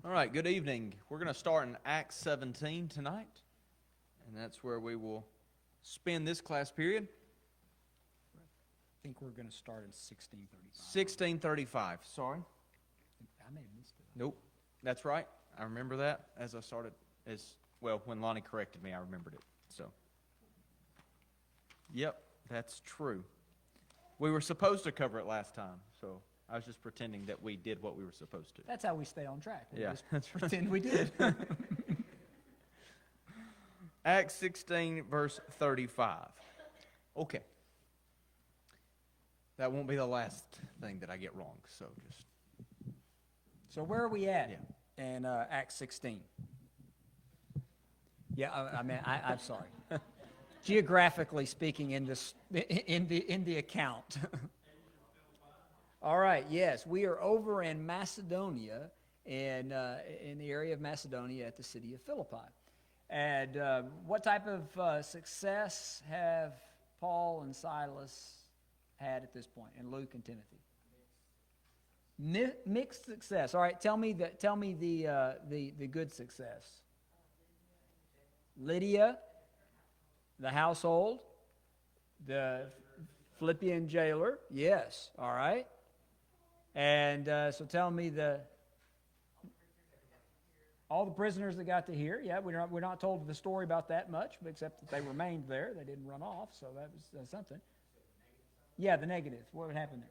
All right, good evening. We're going to start in Acts 17 tonight, and that's where we will spend this class period. I think we're going to start in 1635. 1635, sorry. I may have missed it. Nope, that's right. I remember that as I started, when Lonnie corrected me, I remembered it. So, yep, that's true. We were supposed to cover it last time, so I was just pretending that we did what we were supposed to. That's how we stay on track. We Yeah, just that's right. pretend we did. Acts 16, verse 35. Okay. That won't be the last thing that I get wrong, so just... So where are we at Yeah. in Acts 16? Yeah, I'm sorry. Geographically speaking, in the account. All right. Yes, we are over in Macedonia, in the area of Macedonia at the city of Philippi. And what type of success have Paul and Silas had at this point, and Luke and Timothy? Mixed success. All right. Tell me the good success. Lydia, the household, the Philippian jailer. Yes. All right. And so tell me all the prisoners that got to hear. Yeah, we're not told the story about that much, but except that they remained there. They didn't run off, so that was something. Yeah, the negatives. What would happen there?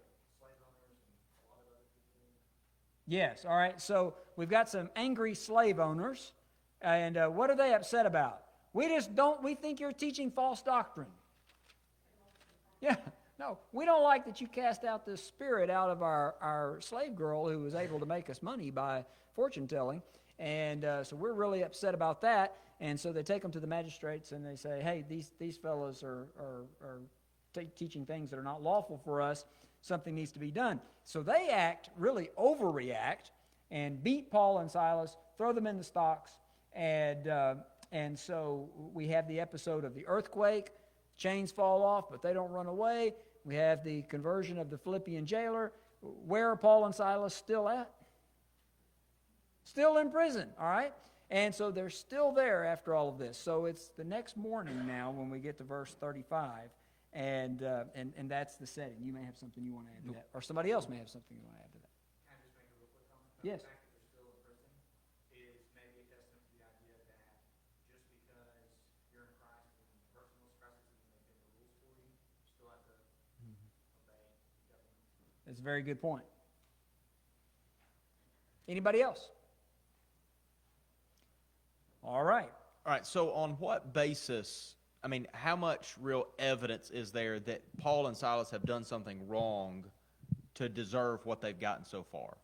Yes, all right. So we've got some angry slave owners, and what are they upset about? We think you're teaching false doctrine. Yeah, no, we don't like that you cast out this spirit out of our slave girl who was able to make us money by fortune telling, and so we're really upset about that. And so they take them to the magistrates and they say, hey, these fellows are teaching things that are not lawful for us. Something needs to be done. So they really overreact, and beat Paul and Silas, throw them in the stocks, and so we have the episode of the earthquake. Chains fall off, but they don't run away. We have the conversion of the Philippian jailer. Where are Paul and Silas still at? Still in prison, all right? And so they're still there after all of this. So it's the next morning now when we get to verse 35. And that's the setting. You may have something you want to add to that. Or somebody else may have something you want to add to that. Can I just make a real quick comment? Yes. The fact that they're still in prison is maybe a testament to the idea that just because you're in Christ and the person knows Christ isn't making the rules for you, you still have to obey the government. That's a very good point. Anybody else? All right. All right, so on what basis, how much real evidence is there that Paul and Silas have done something wrong to deserve what they've gotten so far?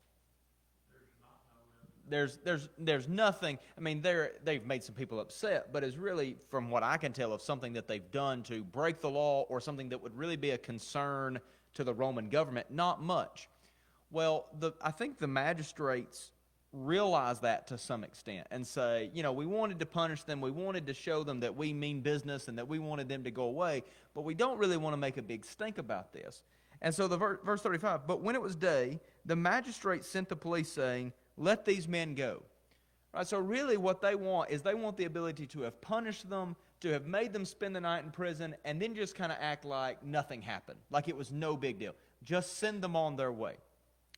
There's nothing. They've made some people upset, but it's really, from what I can tell, of something that they've done to break the law or something that would really be a concern to the Roman government. Not much. Well, I think the magistrates realize that to some extent and say, we wanted to punish them, we wanted to show them that we mean business and that we wanted them to go away, but we don't really want to make a big stink about this. And so the verse 35, but when it was day, the magistrates sent the police saying, let these men go. Right, so really what they want is they want the ability to have punished them, to have made them spend the night in prison, and then just kind of act like nothing happened, like it was no big deal. Just send them on their way.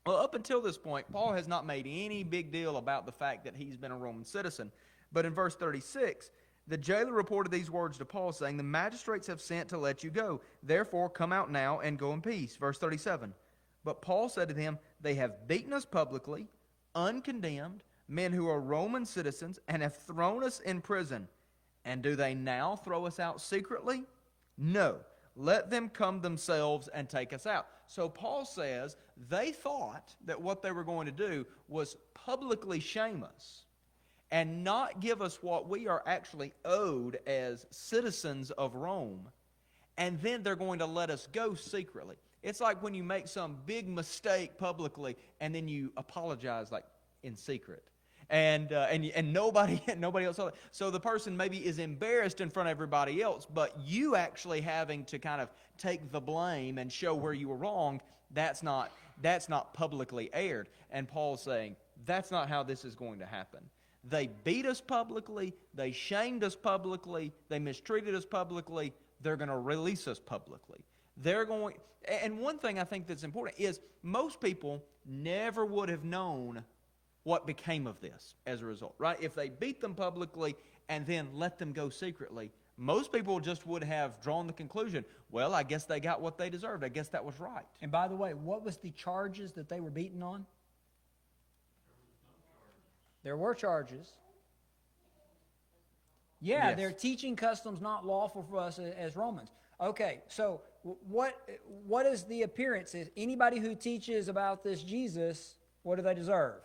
Well, up until this point, Paul has not made any big deal about the fact that he's been a Roman citizen. But in verse 36, the jailer reported these words to Paul, saying, the magistrates have sent to let you go. Therefore, come out now and go in peace. Verse 37, but Paul said to them, they have beaten us publicly, uncondemned, men who are Roman citizens, and have thrown us in prison. And do they now throw us out secretly? No. Let them come themselves and take us out. So Paul says they thought that what they were going to do was publicly shame us and not give us what we are actually owed as citizens of Rome. And then they're going to let us go secretly. It's like when you make some big mistake publicly and then you apologize like in secret. And nobody else saw it. So the person maybe is embarrassed in front of everybody else, but you actually having to kind of take the blame and show where you were wrong, that's not publicly aired. And Paul's saying, that's not how this is going to happen. They beat us publicly, they shamed us publicly, they mistreated us publicly, they're going to release us publicly. They're going, and one thing I think that's important is most people never would have known what became of this as a result, right? If they beat them publicly and then let them go secretly, most people just would have drawn the conclusion, well, I guess they got what they deserved. I guess that was right. And by the way, what was the charges that they were beaten on? There were charges. Yeah, Yes. they're teaching customs not lawful for us as Romans. Okay, so what is the appearance? Is anybody who teaches about this Jesus, what do they deserve?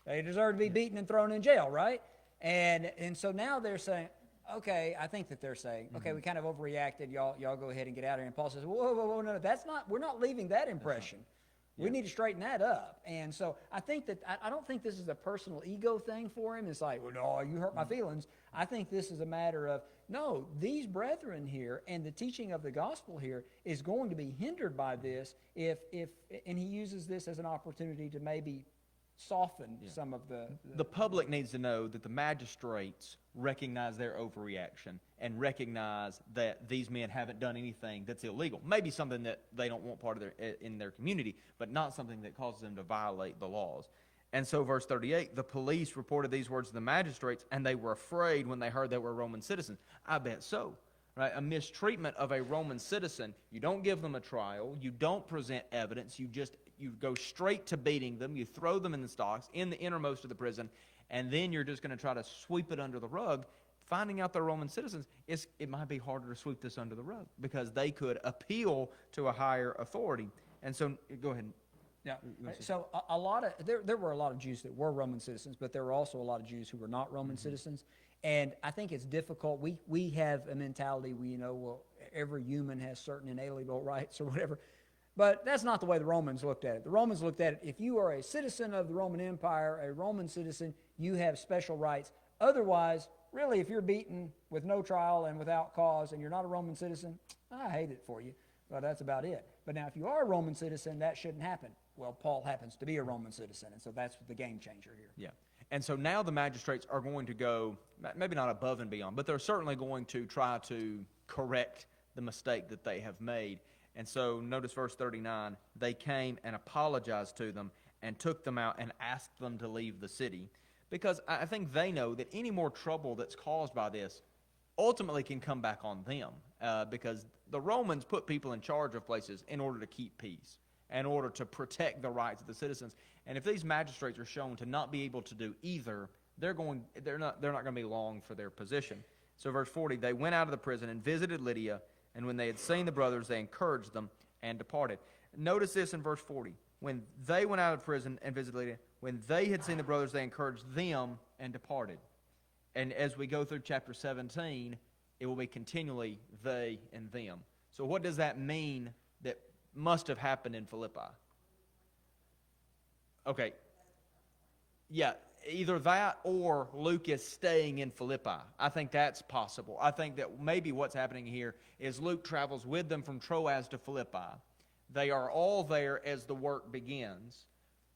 They deserve to be beaten and thrown in jail, right? And so now they're saying, okay, I think that they're saying, okay, we kind of overreacted. Y'all go ahead and get out of here. And Paul says, whoa, no, that's not. We're not leaving that impression. We need to straighten that up. And so I think that I don't think this is a personal ego thing for him. It's like, well, no, you hurt my feelings. I think this is a matter of, no, these brethren here and the teaching of the gospel here is going to be hindered by this if and he uses this as an opportunity to maybe soften some of The public needs to know that the magistrates recognize their overreaction and recognize that these men haven't done anything that's illegal. Maybe something that they don't want part of in their community, but not something that causes them to violate the laws. And so verse 38, the police reported these words to the magistrates, and they were afraid when they heard they were Roman citizens. I bet so. Right? A mistreatment of a Roman citizen, you don't give them a trial, you don't present evidence, you go straight to beating them, you throw them in the stocks, in the innermost of the prison, and then you're just going to try to sweep it under the rug. Finding out they're Roman citizens, it might be harder to sweep this under the rug because they could appeal to a higher authority. And so, go ahead. Yeah. So there were a lot of Jews that were Roman citizens, but there were also a lot of Jews who were not Roman citizens. And I think it's difficult. We have a mentality where, well, every human has certain inalienable rights or whatever. But that's not the way the Romans looked at it. The Romans looked at it, if you are a citizen of the Roman Empire, a Roman citizen, you have special rights. Otherwise, really, if you're beaten with no trial and without cause and you're not a Roman citizen, I hate it for you. But that's about it. But now if you are a Roman citizen, that shouldn't happen. Well, Paul happens to be a Roman citizen, and so that's the game changer here. Yeah. And so now the magistrates are going to go, maybe not above and beyond, but they're certainly going to try to correct the mistake that they have made. And so notice verse 39, they came and apologized to them and took them out and asked them to leave the city. Because I think they know that any more trouble that's caused by this ultimately can come back on them. Because the Romans put people in charge of places in order to keep peace, in order to protect the rights of the citizens. And if these magistrates are shown to not be able to do either, they're not going to be long for their position. So verse 40, they went out of the prison and visited Lydia, and when they had seen the brothers, they encouraged them and departed. Notice this in verse 40. When they went out of prison and visited Lydia, when they had seen the brothers, they encouraged them and departed. And as we go through chapter 17, it will be continually they and them. So what does that mean that must have happened in Philippi? Okay. Yeah, either that or Luke is staying in Philippi. I think that's possible. I think that maybe what's happening here is Luke travels with them from Troas to Philippi. They are all there as the work begins.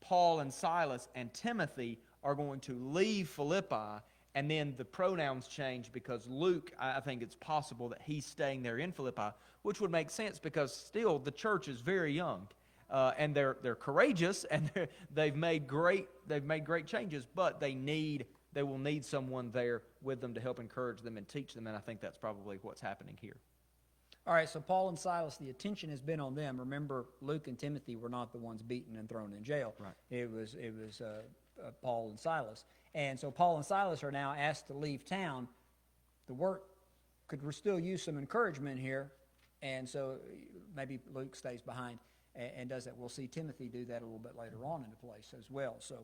Paul and Silas and Timothy are going to leave Philippi, and then the pronouns change because Luke, I think it's possible that he's staying there in Philippi, which would make sense because still the church is very young. And they're courageous, and they've made great changes, but they will need someone there with them to help encourage them and teach them, and I think that's probably what's happening here. All right, so Paul and Silas, the attention has been on them. Remember, Luke and Timothy were not the ones beaten and thrown in jail. Right. It was Paul and Silas. And so Paul and Silas are now asked to leave town. The work could still use some encouragement here, and so maybe Luke stays behind and does that. We'll see Timothy do that a little bit later on in the place as well. So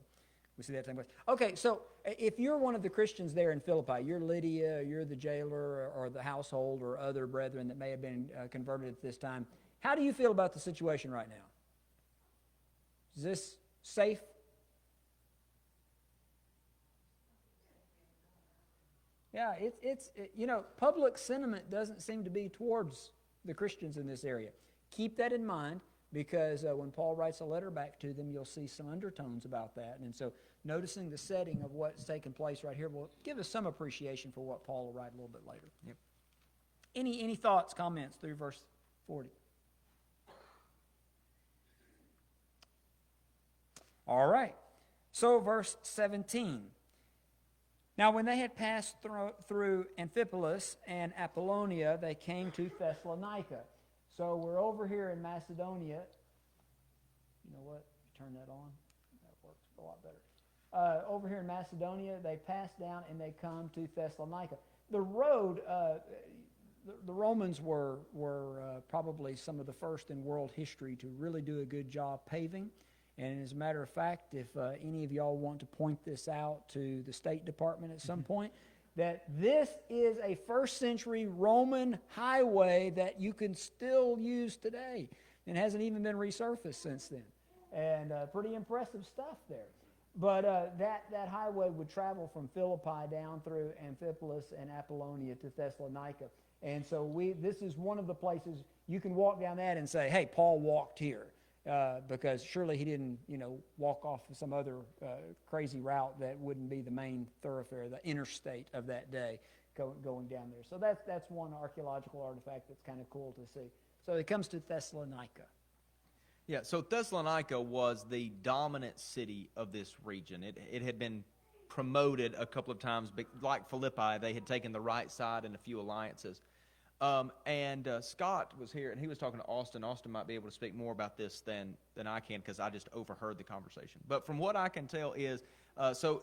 we see that same place. Okay, so if you're one of the Christians there in Philippi, you're Lydia, you're the jailer or the household or other brethren that may have been converted at this time, how do you feel about the situation right now? Is this safe? Yeah, it's public sentiment doesn't seem to be towards the Christians in this area. Keep that in mind. because when Paul writes a letter back to them, you'll see some undertones about that. And so noticing the setting of what's taking place right here will give us some appreciation for what Paul will write a little bit later. Yep. Any thoughts, comments through verse 40? All right. So verse 17. Now when they had passed through Amphipolis and Apollonia, they came to Thessalonica. So we're over here in Macedonia. You know what? Turn that on. That works a lot better. Over here in Macedonia, they pass down and they come to Thessalonica. The road, the Romans were probably some of the first in world history to really do a good job paving. And as a matter of fact, if any of y'all want to point this out to the State Department at some point, that this is a first century Roman highway that you can still use today and hasn't even been resurfaced since then. And pretty impressive stuff there. But that highway would travel from Philippi down through Amphipolis and Apollonia to Thessalonica. And so this is one of the places you can walk down that and say, hey, Paul walked here. Because surely he didn't, walk off of some other crazy route that wouldn't be the main thoroughfare, the interstate of that day going down there. So that's one archaeological artifact that's kind of cool to see. So it comes to Thessalonica. Yeah, so Thessalonica was the dominant city of this region. It had been promoted a couple of times, but like Philippi, they had taken the right side in a few alliances. And Scott was here, and he was talking to Austin. Austin might be able to speak more about this than I can, because I just overheard the conversation. But from what I can tell is, so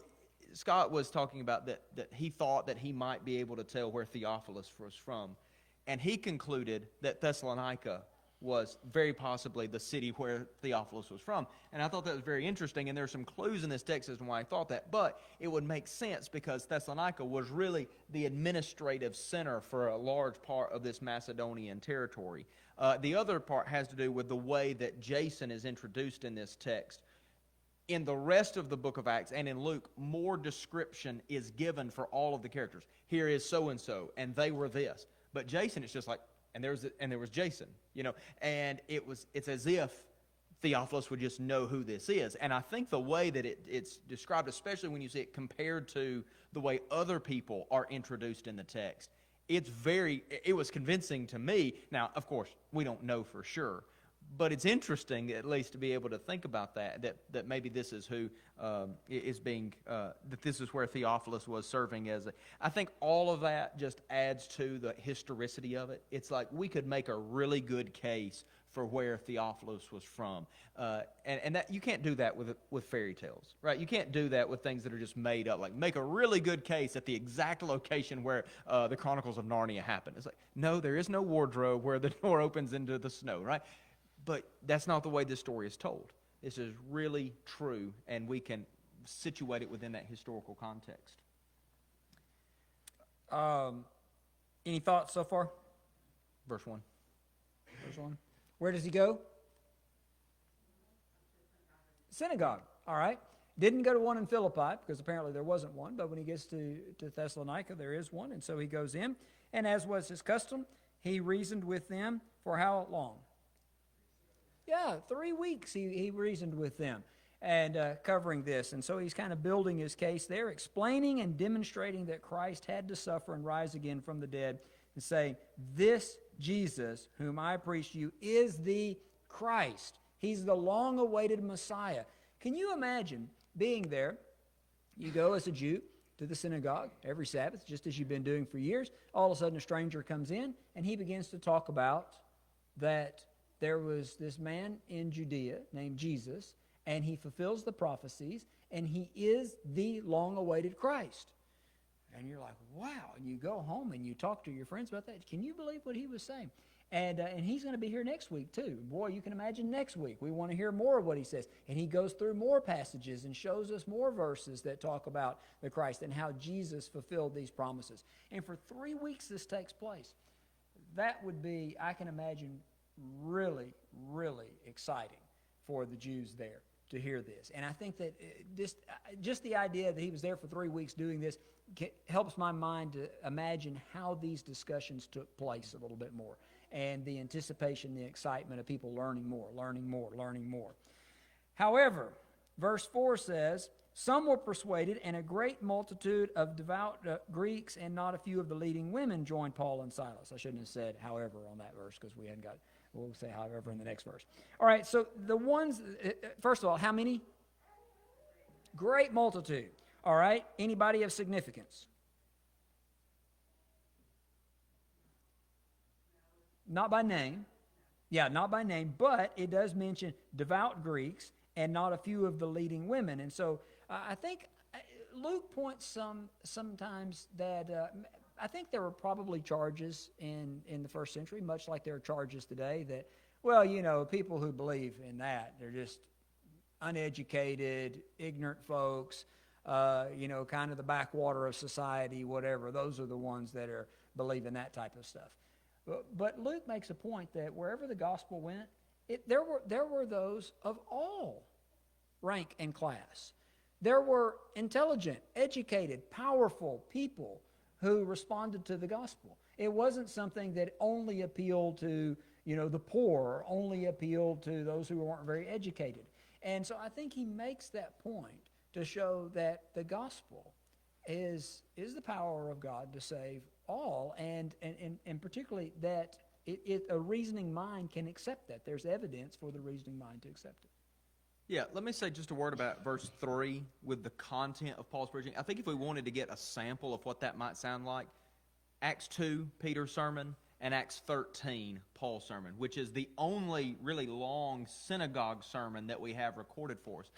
Scott was talking about that he thought that he might be able to tell where Theophilus was from. And he concluded that Thessalonica was very possibly the city where Theophilus was from. And I thought that was very interesting, and there are some clues in this text as to why I thought that. But it would make sense because Thessalonica was really the administrative center for a large part of this Macedonian territory. The other part has to do with the way that Jason is introduced in this text. In the rest of the book of Acts and in Luke, more description is given for all of the characters. Here is so-and-so, and they were this. But Jason, it's just like, and there was Jason, and it's as if Theophilus would just know who this is. And I think the way that it's described, especially when you see it compared to the way other people are introduced in the text, it was convincing to me. Now, of course, we don't know for sure, but it's interesting at least to be able to think about that maybe this is who is being, that this is where Theophilus was serving as I think all of that just adds to the historicity of it. It's like we could make a really good case for where Theophilus was from. And that you can't do that with fairy tales, right? You can't do that with things that are just made up, like make a really good case at the exact location where the Chronicles of Narnia happened. It's like, no, there is no wardrobe where the door opens into the snow, right? But that's not the way this story is told. This is really true, and we can situate it within that historical context. Any thoughts so far? Verse 1. Verse 1. Where does he go? Synagogue. All right. Didn't go to one in Philippi, because apparently there wasn't one, but when he gets to Thessalonica, there is one, and so he goes in. And as was his custom, he reasoned with them for how long? Yeah, 3 weeks he reasoned with them and covering this. And so he's kind of building his case there, explaining and demonstrating that Christ had to suffer and rise again from the dead, and saying, this Jesus, whom I preach to you, is the Christ. He's the long-awaited Messiah. Can you imagine being there? You go as a Jew to the synagogue every Sabbath, just as you've been doing for years. All of a sudden a stranger comes in, and he begins to talk about that there was this man in Judea named Jesus, and he fulfills the prophecies, and he is the long-awaited Christ. And you're like, wow. And you go home and you talk to your friends about that. Can you believe what he was saying? And he's going to be here next week too. Boy, you can imagine next week. We want to hear more of what he says. And he goes through more passages and shows us more verses that talk about the Christ and how Jesus fulfilled these promises. And for 3 weeks this takes place. That would be, I can imagine, really, really exciting for the Jews there to hear this. And I think that just the idea that he was there for 3 weeks doing this helps my mind to imagine how these discussions took place a little bit more. and the anticipation, the excitement of people learning more, learning more, learning more. However, verse 4 says, some were persuaded, and a great multitude of devout Greeks and not a few of the leading women joined Paul and Silas. I shouldn't have said however on that verse because we hadn't got, we'll say however in the next verse. All right, so the ones, first of all, how many? Great multitude. All right, anybody of significance? Not by name. Yeah, not by name, but it does mention devout Greeks and not a few of the leading women. And so I think Luke points sometimes that I think there were probably charges in the first century, much like there are charges today, that, well, you know, people who believe in that, they're just uneducated, ignorant folks, you know, kind of the backwater of society, whatever. Those are the ones that are believing that type of stuff. But Luke makes a point that wherever the gospel went, there were those of all rank and class. There were intelligent, educated, powerful people who responded to the gospel. It wasn't something that only appealed to, you know, the poor, or only appealed to those who weren't very educated. And so I think he makes that point to show that the gospel is the power of God to save all, and particularly that a reasoning mind can accept that. There's evidence for the reasoning mind to accept it. Yeah, let me say just a word about verse 3 with the content of Paul's preaching. I think if we wanted to get a sample of what that might sound like, Acts 2, Peter's sermon, and Acts 13, Paul's sermon, which is the only really long synagogue sermon that we have recorded for us.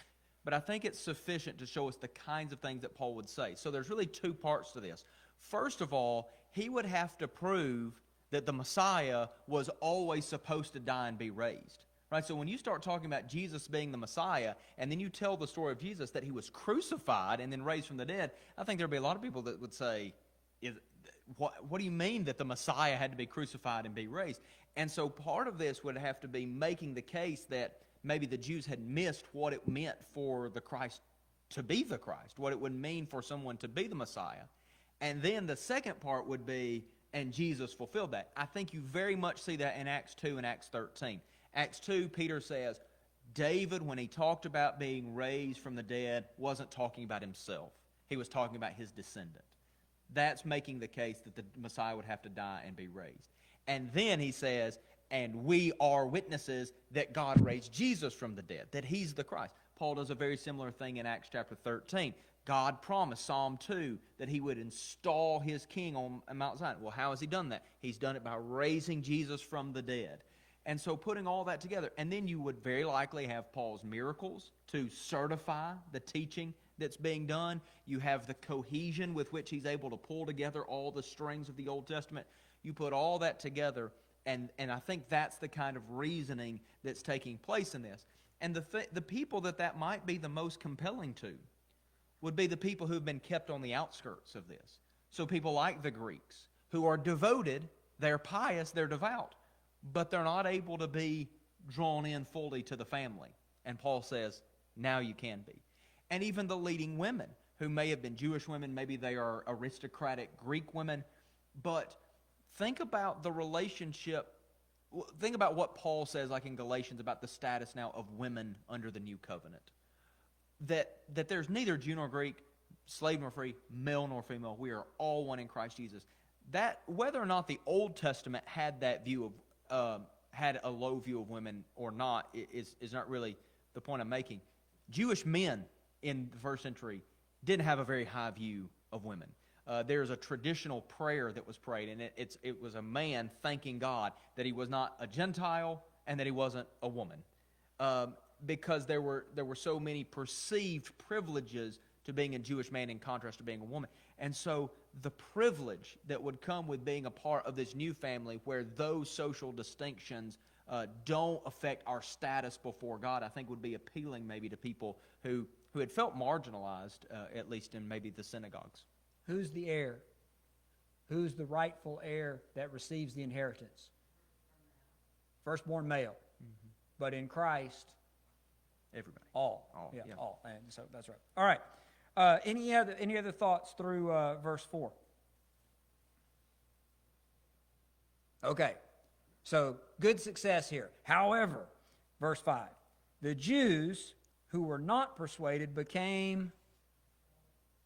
But I think it's sufficient to show us the kinds of things that Paul would say. So there's really two parts to this. First of all, he would have to prove that the Messiah was always supposed to die and be raised. Right? So when you start talking about Jesus being the Messiah, and then you tell the story of Jesus that he was crucified and then raised from the dead, I think there'd be a lot of people that would say, what do you mean that the Messiah had to be crucified and be raised? And so part of this would have to be making the case that maybe the Jews had missed what it meant for the Christ to be the Christ, what it would mean for someone to be the Messiah. And then the second part would be, and Jesus fulfilled that. I think you very much see that in Acts 2 and Acts 13. Acts 2, Peter says, David, when he talked about being raised from the dead, wasn't talking about himself. He was talking about his descendant. That's making the case that the Messiah would have to die and be raised. And then he says, and we are witnesses that God raised Jesus from the dead, that he's the Christ. Paul does a very similar thing in Acts chapter 13. God promised, Psalm 2, that he would install his king on Mount Zion. Well, how has he done that? He's done it by raising Jesus from the dead. And so putting all that together, and then you would very likely have Paul's miracles to certify the teaching that's being done. You have the cohesion with which he's able to pull together all the strings of the Old Testament. You put all that together, and I think that's the kind of reasoning that's taking place in this. And the people that might be the most compelling to would be the people who have been kept on the outskirts of this. So people like the Greeks, who are devoted, they're pious, they're devout, but they're not able to be drawn in fully to the family. And Paul says, now you can be. And even the leading women, who may have been Jewish women, maybe they are aristocratic Greek women, but think about the relationship, think about what Paul says, like in Galatians, about the status now of women under the new covenant. That there's neither Jew nor Greek, slave nor free, male nor female. We are all one in Christ Jesus. That, whether or not the Old Testament had that view of, had a low view of women or not, is not really the point I'm making. Jewish men in the first century didn't have a very high view of women. There's a traditional prayer that was prayed, and it was a man thanking God that he was not a Gentile and that he wasn't a woman, because there were so many perceived privileges to being a Jewish man in contrast to being a woman. And so the privilege that would come with being a part of this new family, where those social distinctions don't affect our status before God, I think would be appealing maybe to people who had felt marginalized, at least in maybe the synagogues. Who's the heir? Who's the rightful heir that receives the inheritance? Firstborn male. Mm-hmm. But in Christ, everybody. All. Yeah, all. And so that's right. All right. Any other thoughts through verse 4? Okay. So good success here. However, verse 5, the Jews who were not persuaded became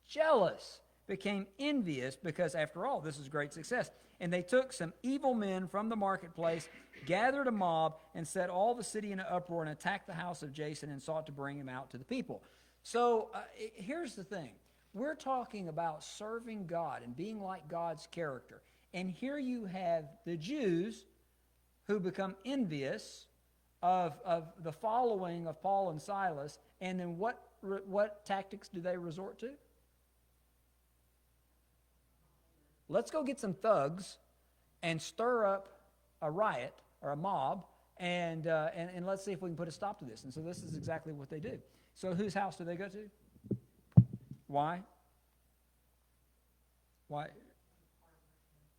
jealous, became envious, because after all, this is great success. And they took some evil men from the marketplace, gathered a mob, and set all the city in an uproar and attacked the house of Jason and sought to bring him out to the people. So here's the thing. We're talking about serving God and being like God's character. And here you have the Jews who become envious of the following of Paul and Silas. And then what tactics do they resort to? Let's go get some thugs and stir up a riot or a mob, and let's see if we can put a stop to this. And so this is exactly what they do. So whose house do they go to? Why? Why?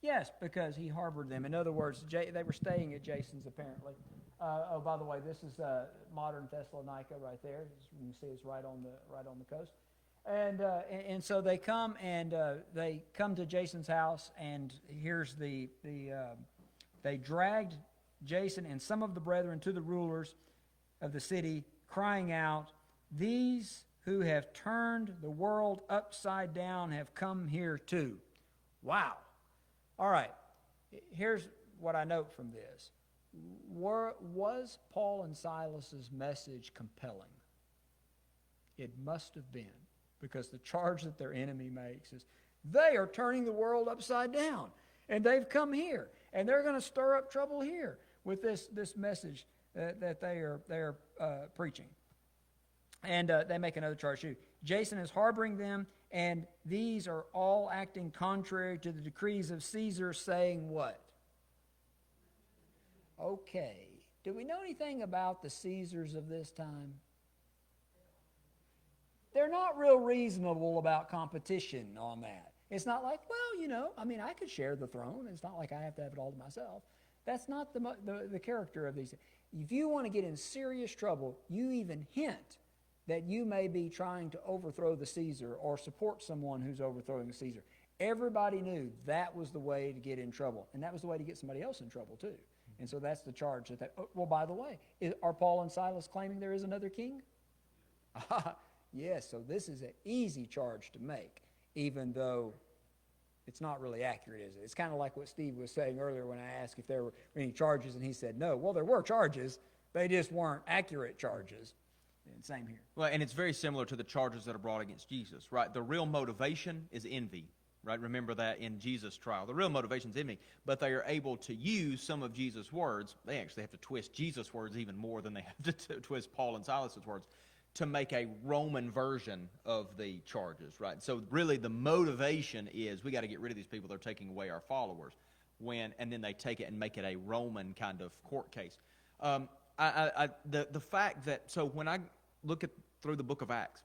Yes, because he harbored them. In other words, they were staying at Jason's apparently. Oh, by the way, this is modern Thessalonica right there. You can see it's right on the coast. And so they come to Jason's house, and here's they dragged Jason and some of the brethren to the rulers of the city, crying out, "These who have turned the world upside down have come here too." Wow. All right. Here's what I note from this. Was Paul and Silas's message compelling? It must have been, because the charge that their enemy makes is they are turning the world upside down, and they've come here, and they're going to stir up trouble here with this message that they are preaching. And they make another charge too. Jason is harboring them, and these are all acting contrary to the decrees of Caesar, saying what? Okay. Do we know anything about the Caesars of this time? They're not real reasonable about competition on that. It's not like, well, I could share the throne. It's not like I have to have it all to myself. That's not the character of these. If you want to get in serious trouble, you even hint that you may be trying to overthrow the Caesar or support someone who's overthrowing the Caesar. Everybody knew that was the way to get in trouble, and that was the way to get somebody else in trouble too. And so that's the charge. Well, by the way, are Paul and Silas claiming there is another king? Yes, so this is an easy charge to make, even though it's not really accurate, is it? It's kind of like what Steve was saying earlier when I asked if there were any charges, and he said no. Well, there were charges. They just weren't accurate charges. And same here. Well, and it's very similar to the charges that are brought against Jesus, right? The real motivation is envy, right? Remember that in Jesus' trial. The real motivation is envy, but they are able to use some of Jesus' words. They actually have to twist Jesus' words even more than they have to twist Paul and Silas' words to make a Roman version of the charges, right? So really the motivation is we got to get rid of these people that are taking away our followers, and then they take it and make it a Roman kind of court case. The fact that, so when I look through the book of Acts,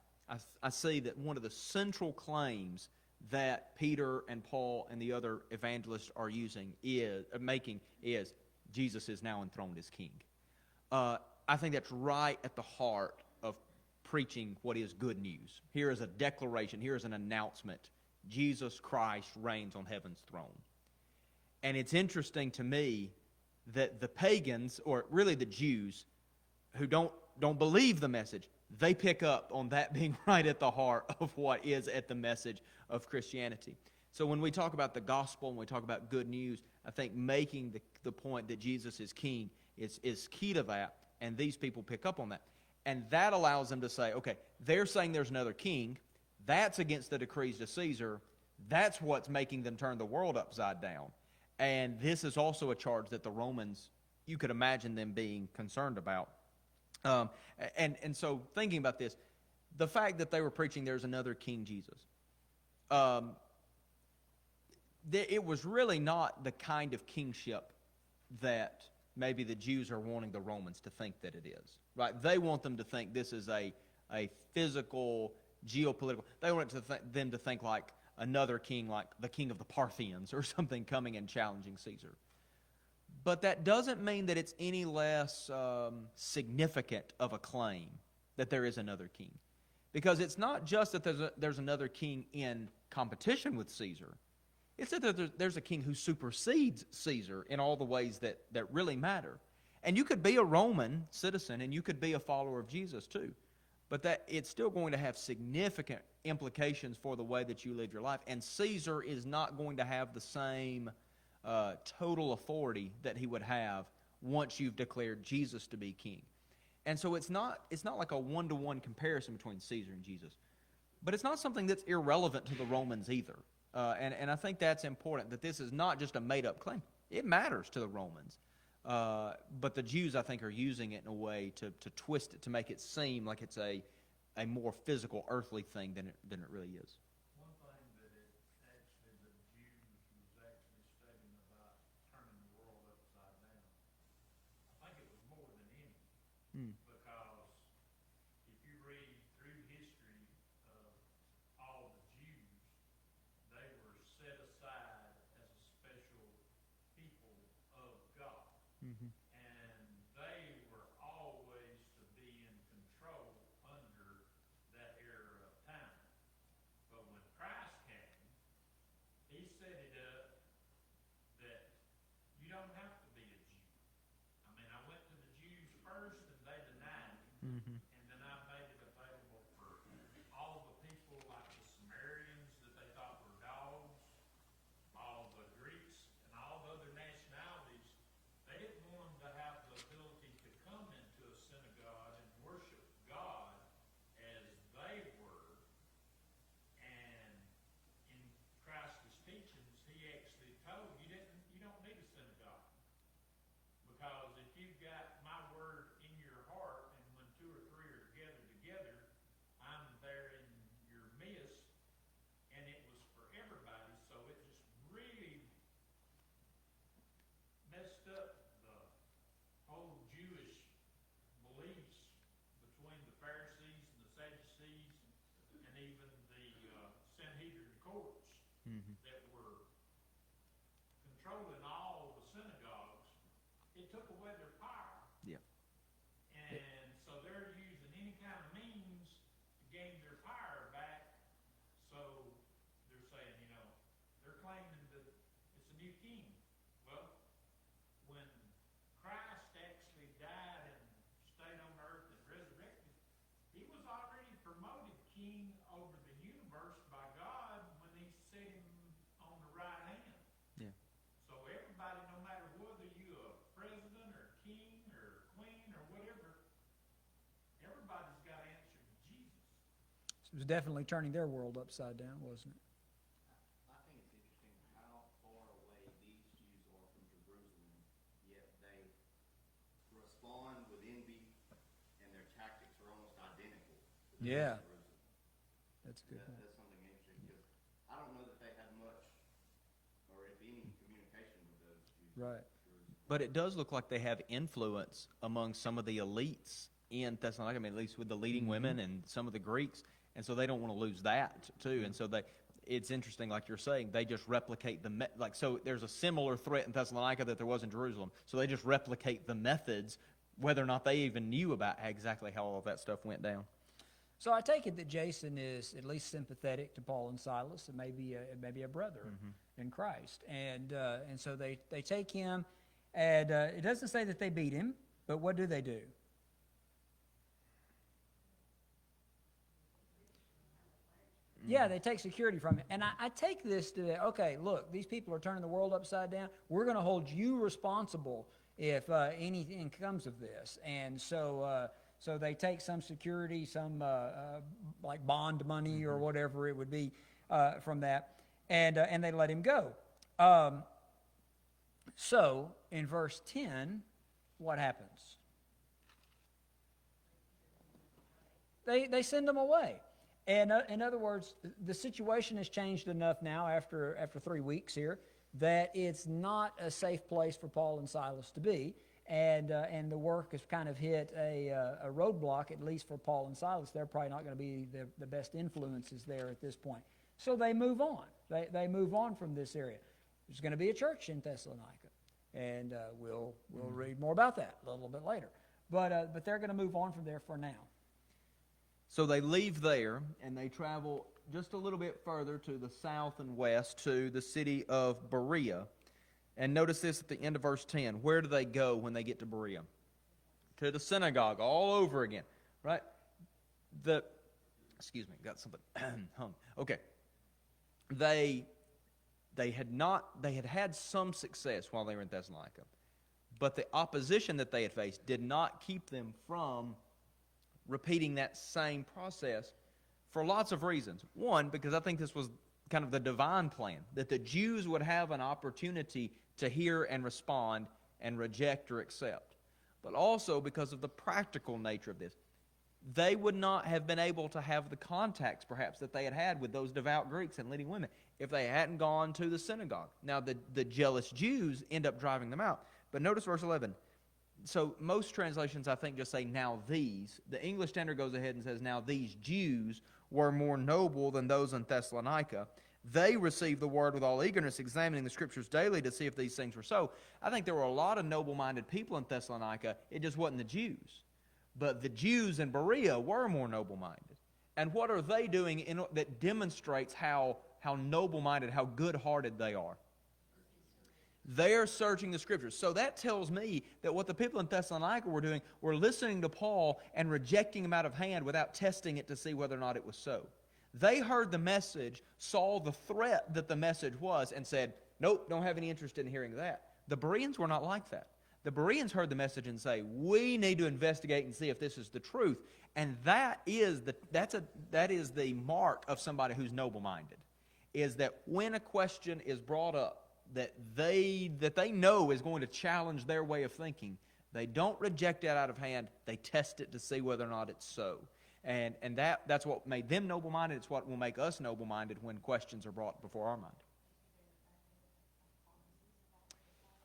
I see that one of the central claims that Peter and Paul and the other evangelists are making is Jesus is now enthroned as king. I think that's right at the heart of preaching what is good news. Here is a declaration, here is an announcement. Jesus Christ reigns on heaven's throne. And it's interesting to me that the pagans, or really the Jews, who don't believe the message, they pick up on that being right at the heart of what is at the message of Christianity. So when we talk about the gospel and we talk about good news, I think making the point that Jesus is king is key to that, and these people pick up on that. And that allows them to say, okay, they're saying there's another king. That's against the decrees of Caesar. That's what's making them turn the world upside down. And this is also a charge that the Romans, you could imagine them being concerned about. And so thinking about this, the fact that they were preaching there's another King Jesus, it was really not the kind of kingship that maybe the Jews are wanting the Romans to think that it is. Right? They want them to think this is a physical, geopolitical. They want them to think like another king, like the king of the Parthians or something, coming and challenging Caesar. But that doesn't mean that it's any less significant of a claim that there is another king. Because it's not just that there's another king in competition with Caesar. It's that there's a king who supersedes Caesar in all the ways that really matter. And you could be a Roman citizen and you could be a follower of Jesus too. But that it's still going to have significant implications for the way that you live your life. And Caesar is not going to have the same total authority that he would have once you've declared Jesus to be king. And so it's not like a one-to-one comparison between Caesar and Jesus. But it's not something that's irrelevant to the Romans either. And I think that's important, that this is not just a made-up claim. It matters to the Romans. But the Jews, I think, are using it in a way to twist it, to make it seem like it's a more physical, earthly thing than it really is. One thing that the Jews was actually stating about turning the world upside down, I think it was more than any. Because if you read through history of all the Jews, they were set aside as a special people of God. And they were always to be in control under that era of time. But when Christ came, he set it up that you don't have to be a Jew. I mean, I went to the Jews first and they denied me. And then I made it available for all the people like the Sumerians that they thought were dogs, all the Greeks and all the other nationalities. They didn't want them to have the ability to come into a synagogue and worship God as they were. And in Christ's teachings, he actually told you don't need a synagogue. Because if you've got my word in your heart, and when two or three are gathered together, I'm there in your midst, and it was for everybody, so it just really messed up the whole Jewish beliefs between the Pharisees and the Sadducees, and even the Sanhedrin courts that were controlling all the synagogues. It took away their power. Yeah. And so they're using any kind of means to gain their power back. So they're saying, they're claiming that it's a new king. Well, when Christ actually died and stayed on earth and resurrected, he was already promoted king over the universe by God when he set him on the right hand. Yeah. So everybody, no matter whether you're a president or king or queen or whatever, everybody's got to answer to Jesus. It was definitely turning their world upside down, wasn't it? I think it's interesting how far away these Jews are from Jerusalem, yet they respond with envy, and their tactics are almost identical to those Yeah. of Jerusalem. That's a good point. That's something interesting, because I don't know that they had much, or if any, communication with those Jews. Right. But it does look like they have influence among some of the elites in Thessalonica, at least with the leading women and some of the Greeks. And so they don't want to lose that too. And so it's interesting, like you're saying, they just replicate so there's a similar threat in Thessalonica that there was in Jerusalem. So they just replicate the methods, whether or not they even knew about exactly how all of that stuff went down. So I take it that Jason is at least sympathetic to Paul and Silas, and maybe a brother in Christ. And so they take him, and it doesn't say that they beat him, but what do they do? Yeah, they take security from him. And I take this to, okay, look, these people are turning the world upside down. We're going to hold you responsible if anything comes of this. And so they take some security, some like bond money or whatever it would be from that, and they let him go. So in verse 10, what happens? They send him away. And in other words, the situation has changed enough now after 3 weeks here that it's not a safe place for Paul and Silas to be. And the work has kind of hit a roadblock, at least for Paul and Silas. They're probably not going to be the best influences there at this point. So they move on. They move on from this area. There's going to be a church in Thessalonica. And we'll read more about that a little bit later. But they're going to move on from there for now. So they leave there and they travel just a little bit further to the south and west to the city of Berea. And notice this at the end of verse 10. Where do they go when they get to Berea? To the synagogue all over again, right? Excuse me, got something hung. Okay. They had some success while they were in Thessalonica, but the opposition that they had faced did not keep them from repeating that same process for lots of reasons. One, because I think this was kind of the divine plan, that the Jews would have an opportunity to hear and respond and reject or accept. But also because of the practical nature of this. They would not have been able to have the contacts, perhaps, that they had had with those devout Greeks and leading women if they hadn't gone to the synagogue. Now, the jealous Jews end up driving them out. But notice verse 11. So most translations, I think, just say, now these. The English Standard goes ahead and says, now these Jews were more noble than those in Thessalonica. They received the word with all eagerness, examining the Scriptures daily to see if these things were so. I think there were a lot of noble-minded people in Thessalonica. It just wasn't the Jews. But the Jews in Berea were more noble-minded. And what are they doing that demonstrates how noble-minded, how good-hearted they are? They're searching the Scriptures. So that tells me that what the people in Thessalonica were doing were listening to Paul and rejecting him out of hand without testing it to see whether or not it was so. They heard the message, saw the threat that the message was, and said, nope, don't have any interest in hearing that. The Bereans were not like that. The Bereans heard the message and say, we need to investigate and see if this is the truth. And that is the mark of somebody who's noble-minded, is that when a question is brought up that they know is going to challenge their way of thinking, they don't reject it out of hand, they test it to see whether or not it's so. And that's what made them noble-minded. It's what will make us noble-minded when questions are brought before our mind.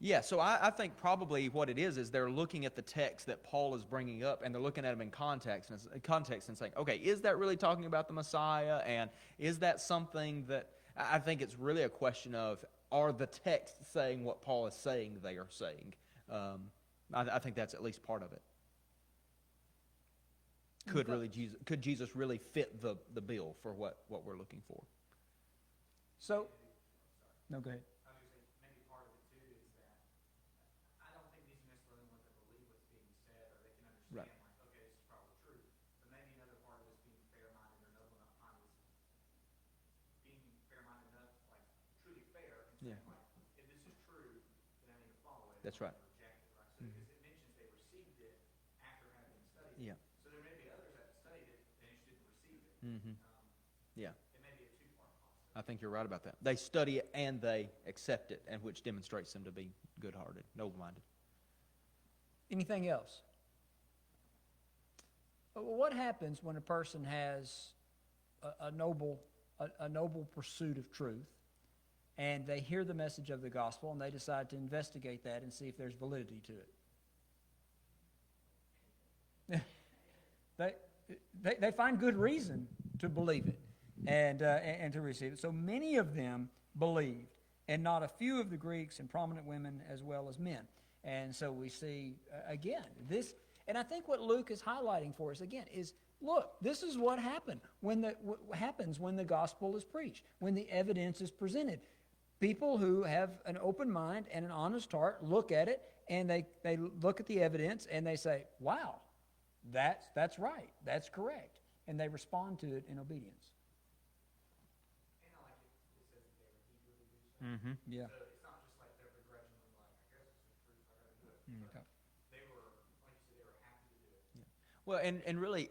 Yeah, so I think probably what it is they're looking at the text that Paul is bringing up, and they're looking at them in context and saying, okay, is that really talking about the Messiah? And is that something that, I think it's really a question of, are the texts saying what Paul is saying they are saying? I think that's at least part of it. Could Jesus really fit the bill for what we're looking for? So, no, go ahead. I was going to say, maybe part of it too is that I don't think these necessarily want to believe what's being said, or they can understand, Right. like, okay, this is probably true. But maybe another part of this being fair-minded or noble-minded is being fair-minded enough, like truly fair, and saying, Yeah. like, if this is true, then I need to follow it. That's I right. need to reject it, right? So because it mentions they received it after having studied it. Yeah. So there may be others that studied it and just didn't receive it. Mm-hmm. Yeah. It may be a two-part process. I think you're right about that. They study it and they accept it, and which demonstrates them to be good-hearted, noble-minded. Anything else? What happens when a person has a noble pursuit of truth, and they hear the message of the gospel, and they decide to investigate that and see if there's validity to it? They find good reason to believe it and to receive it. So many of them believed, and not a few of the Greeks and prominent women as well as men. And so we see, again, this, and I think what Luke is highlighting for us, again, is, look, this is what happened what happens when the gospel is preached, when the evidence is presented. People who have an open mind and an honest heart look at it, and they look at the evidence, and they say, wow, that's right, that's correct. And they respond to it in obedience. And I like it says that they were eagerly do so. Mm-hmm. Yeah. So it's not just like they're begrudgingly like, I guess it's the truth, I gotta do it. Okay. They were, like you said, they were happy to do it. Well, and really,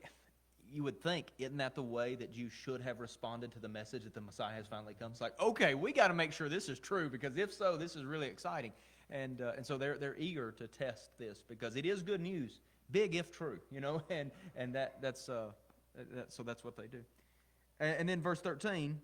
you would think, isn't that the way that you should have responded to the message that the Messiah has finally come? It's like, okay, we got to make sure this is true, because if so, this is really exciting. And so they're eager to test this, because it is good news, big if true, and that's what they do. And then verse 13,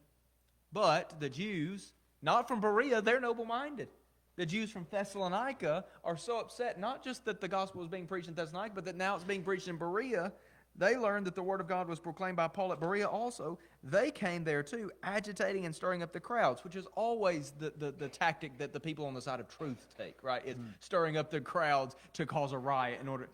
but the Jews, not from Berea, they're noble-minded. The Jews from Thessalonica are so upset, not just that the gospel was being preached in Thessalonica, but that now it's being preached in Berea. They learned that the word of God was proclaimed by Paul at Berea also. They came there too, agitating and stirring up the crowds, which is always the tactic that the people on the side of truth take, right? Is stirring up the crowds to cause a riot in order...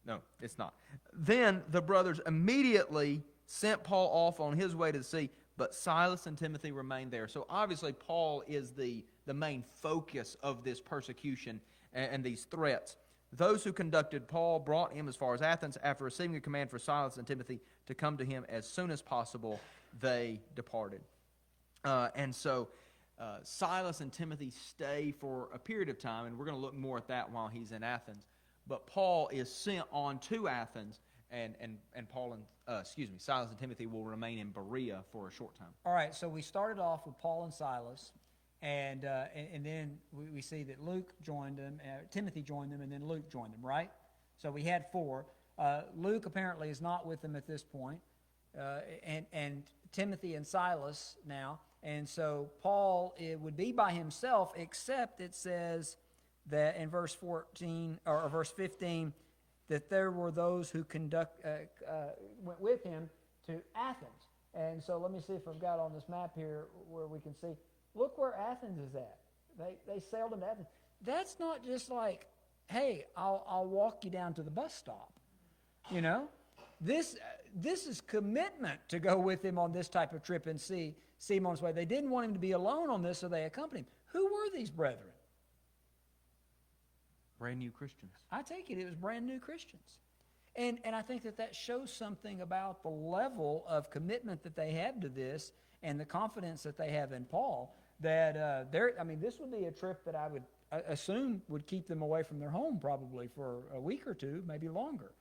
No, it's not. Then the brothers immediately sent Paul off on his way to the sea, but Silas and Timothy remained there. So obviously Paul is the main focus of this persecution and these threats. Those who conducted Paul brought him as far as Athens. After receiving a command for Silas and Timothy to come to him as soon as possible, they departed. And so Silas and Timothy stay for a period of time, and we're going to look more at that while he's in Athens. But Paul is sent on to Athens, and Silas and Timothy will remain in Berea for a short time. All right, so we started off with Paul and Silas, and then we see that Luke joined them, Timothy joined them, and then Luke joined them, right? So we had 4. Luke apparently is not with them at this point, and Timothy and Silas now. And so Paul, it would be by himself, except it says that in verse 14 or verse 15 that there were those who went with him to Athens. And so let me see if I've got on this map here where we can see. Look where Athens is at. They sailed into Athens. That's not just like, hey, I'll walk you down to the bus stop. You know, this is commitment to go with him on this type of trip and see him on his way. They didn't want him to be alone on this, so they accompanied him. Who were these brethren? Brand new Christians. I take it was brand new Christians. And I think that shows something about the level of commitment that they have to this and the confidence that they have in Paul, that this would be a trip that I would assume would keep them away from their home probably for a week or two, maybe longer,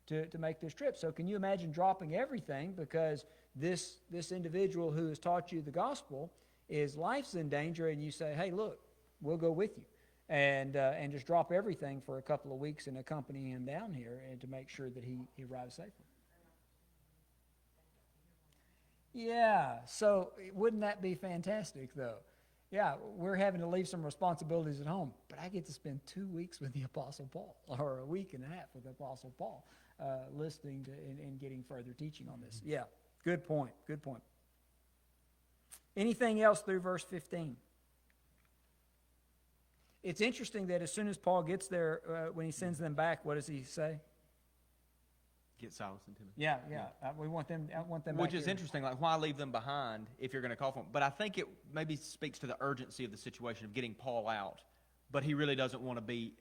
to make this trip. So can you imagine dropping everything because this individual who has taught you the gospel, his life's in danger, and you say, hey, look, we'll go with you. And just drop everything for a couple of weeks and accompany him down here and to make sure that he arrives safely. Yeah, so wouldn't that be fantastic, though? Yeah, we're having to leave some responsibilities at home, but I get to spend 2 weeks with the Apostle Paul, or a week and a half with the Apostle Paul, listening to and getting further teaching on this. Yeah, good point, good point. Anything else through verse 15? It's interesting that as soon as Paul gets there, when he sends them back, what does he say? Get Silas and Timothy. Yeah. We want them. I want them. Which back is here. interesting. Like, why leave them behind if you're going to call for them? But I think it maybe speaks to the urgency of the situation of getting Paul out. But he really doesn't want to be.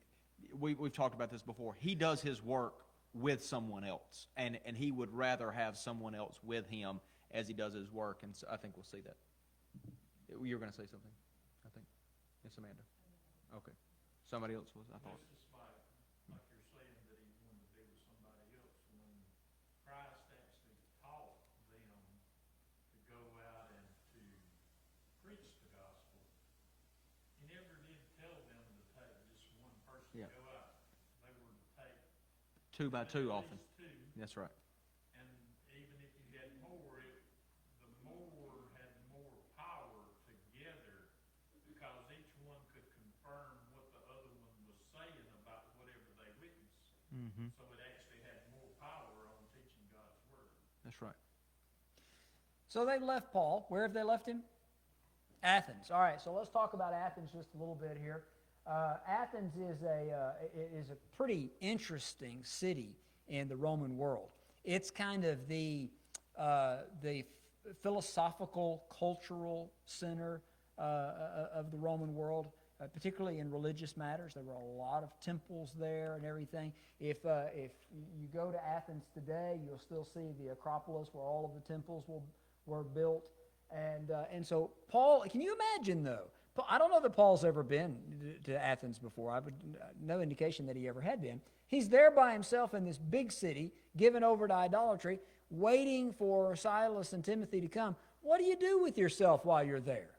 We've talked about this before. He does his work with someone else, and he would rather have someone else with him as he does his work. And so I think we'll see that. You were going to say something, I think. Yes, Amanda. Okay. Somebody else was, I thought. It's just like you're saying that he wanted to be with somebody else. When Christ actually taught them to go out and to preach the gospel, he never did tell them to take just one person to go out. They were to take 2 by 2 at often. least 2. That's right. And even if you had more, the more had more power together because each one could confirm what the other one was saying about whatever they witnessed. Mm-hmm. So it actually had more power on teaching God's word. That's right. So they left Paul. Where have they left him? Athens. All right. So let's talk about Athens just a little bit here. Athens is a pretty interesting city in the Roman world. It's kind of the philosophical, cultural center of the Roman world, particularly in religious matters. There were a lot of temples there and everything. If you go to Athens today, you'll still see the Acropolis where all of the temples were built. And so Paul, can you imagine though? I don't know that Paul's ever been to Athens before. I would no indication that he ever had been. He's there by himself in this big city, given over to idolatry, waiting for Silas and Timothy to come. What do you do with yourself while you're there?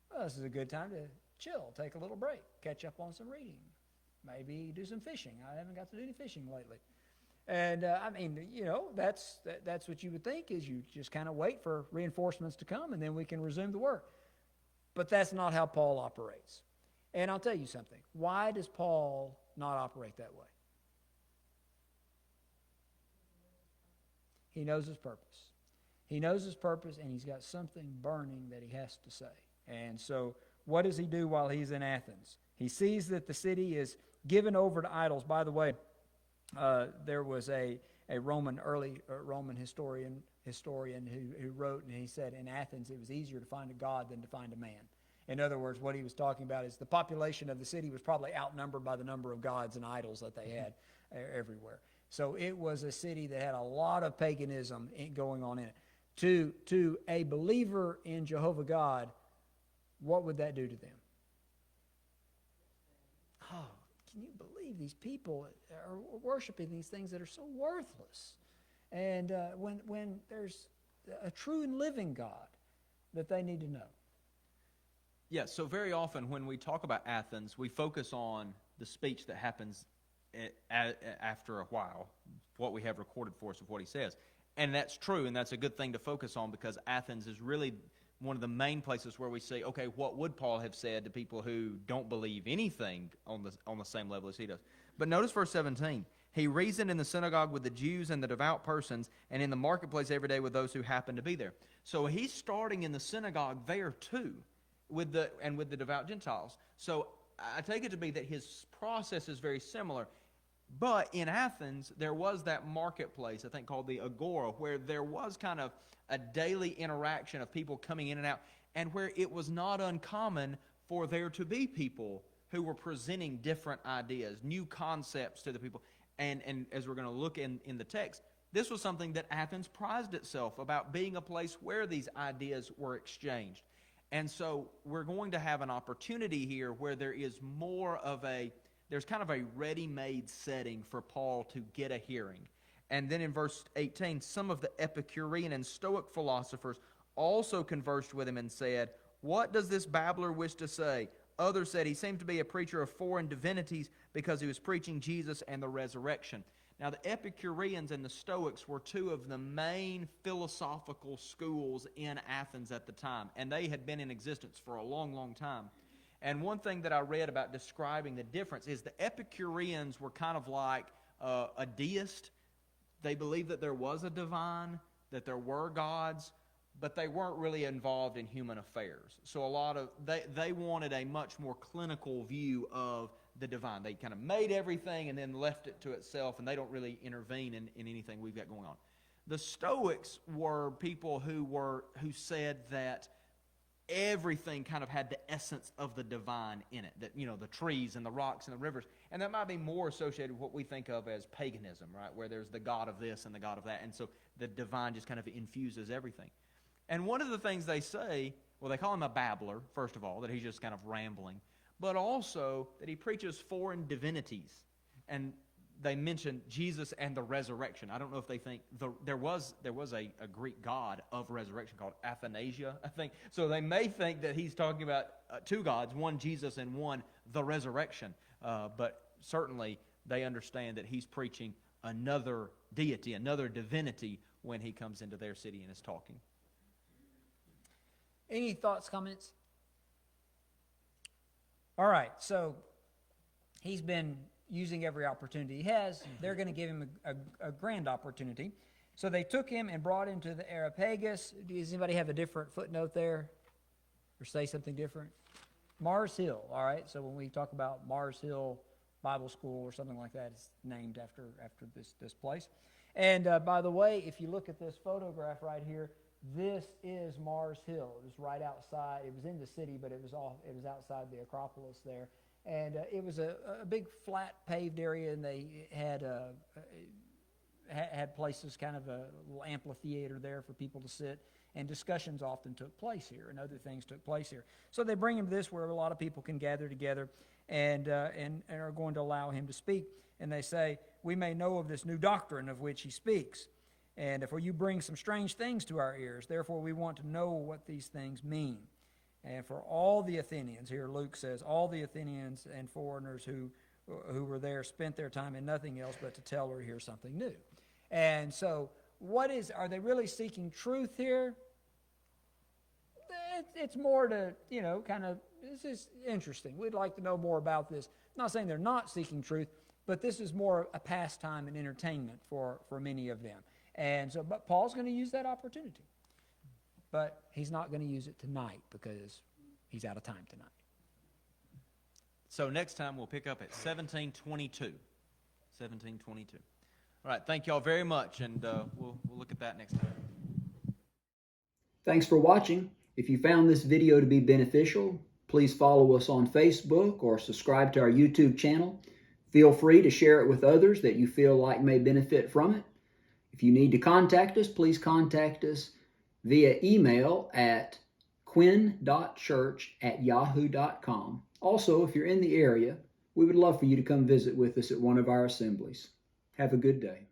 Well, this is a good time to chill, take a little break, catch up on some reading, maybe do some fishing. I haven't got to do any fishing lately. And that's what you would think is you just kind of wait for reinforcements to come and then we can resume the work. But that's not how Paul operates. And I'll tell you something. Why does Paul not operate that way? He knows his purpose. He knows his purpose, and he's got something burning that he has to say. And so what does he do while he's in Athens? He sees that the city is given over to idols. By the way, there was a early Roman historian historian who wrote, and he said in Athens it was easier to find a god than to find a man. In other words, what he was talking about is the population of the city was probably outnumbered by the number of gods and idols that they had everywhere. So it was a city that had a lot of paganism going on in it. To a believer in Jehovah God, what would that do to them? Oh, can you believe these people are worshiping these things that are so worthless? And when there's a true and living God that they need to know. Yeah, so very often when we talk about Athens, we focus on the speech that happens after a while, what we have recorded for us of what he says. And that's true, and that's a good thing to focus on, because Athens is really one of the main places where we say, okay, what would Paul have said to people who don't believe anything on the same level as he does? But notice verse 17. He reasoned in the synagogue with the Jews and the devout persons, and in the marketplace every day with those who happened to be there. So he's starting in the synagogue there too, with the devout Gentiles. So I take it to be that his process is very similar. But in Athens, there was that marketplace, I think called the Agora, where there was kind of a daily interaction of people coming in and out, and where it was not uncommon for there to be people who were presenting different ideas, new concepts to the people. And as we're going to look in the text, this was something that Athens prized itself about, being a place where these ideas were exchanged. And so we're going to have an opportunity here where there is more of there's kind of a ready-made setting for Paul to get a hearing. And then in verse 18, some of the Epicurean and Stoic philosophers also conversed with him and said, "What does this babbler wish to say?" Others said he seemed to be a preacher of foreign divinities because he was preaching Jesus and the resurrection. Now, the Epicureans and the Stoics were two of the main philosophical schools in Athens at the time, and they had been in existence for a long, long time. And one thing that I read about describing the difference is the Epicureans were kind of like a deist. They believed that there was a divine, that there were gods, but they weren't really involved in human affairs. So they wanted a much more clinical view of the divine. They kind of made everything and then left it to itself, and they don't really intervene in anything we've got going on. The Stoics were people who said that everything kind of had the essence of the divine in it, that, you know, the trees and the rocks and the rivers. And that might be more associated with what we think of as paganism, right, where there's the god of this and the god of that, and so the divine just kind of infuses everything. And one of the things they say, well, they call him a babbler, first of all, that he's just kind of rambling, but also that he preaches foreign divinities. And they mention Jesus and the resurrection. I don't know if they think there was a Greek god of resurrection called Athanasia, I think. So they may think that he's talking about two gods, one Jesus and one the resurrection. But certainly they understand that he's preaching another deity, another divinity when he comes into their city and is talking. Any thoughts, comments? All right, so he's been using every opportunity he has. They're going to give him a grand opportunity. So they took him and brought him to the Areopagus. Does anybody have a different footnote there? Or say something different? Mars Hill, all right? So when we talk about Mars Hill Bible School or something like that, it's named after this place. And by the way, if you look at this photograph right here, this is Mars Hill. It was right outside. It was in the city, but it was outside the Acropolis there. And it was a big flat paved area, and they had places, kind of a little amphitheater there for people to sit, and discussions often took place here, and other things took place here. So they bring him to this where a lot of people can gather together and are going to allow him to speak. And they say, "We may know of this new doctrine of which he speaks. And for you bring some strange things to our ears. Therefore we want to know what these things mean. And for all the Athenians," here Luke says, "all the Athenians and foreigners who were there spent their time in nothing else but to tell or hear something new." And so are they really seeking truth here? It's more to, this is interesting. We'd like to know more about this. I'm not saying they're not seeking truth, but this is more a pastime and entertainment for many of them. And so, but Paul's going to use that opportunity. But he's not going to use it tonight because he's out of time tonight. So next time we'll pick up at 1722. 1722. All right, thank y'all very much, and we'll look at that next time. Thanks for watching. If you found this video to be beneficial, please follow us on Facebook or subscribe to our YouTube channel. Feel free to share it with others that you feel like may benefit from it. If you need to contact us, please contact us via email at quinn.church@yahoo.com. Also, if you're in the area, we would love for you to come visit with us at one of our assemblies. Have a good day.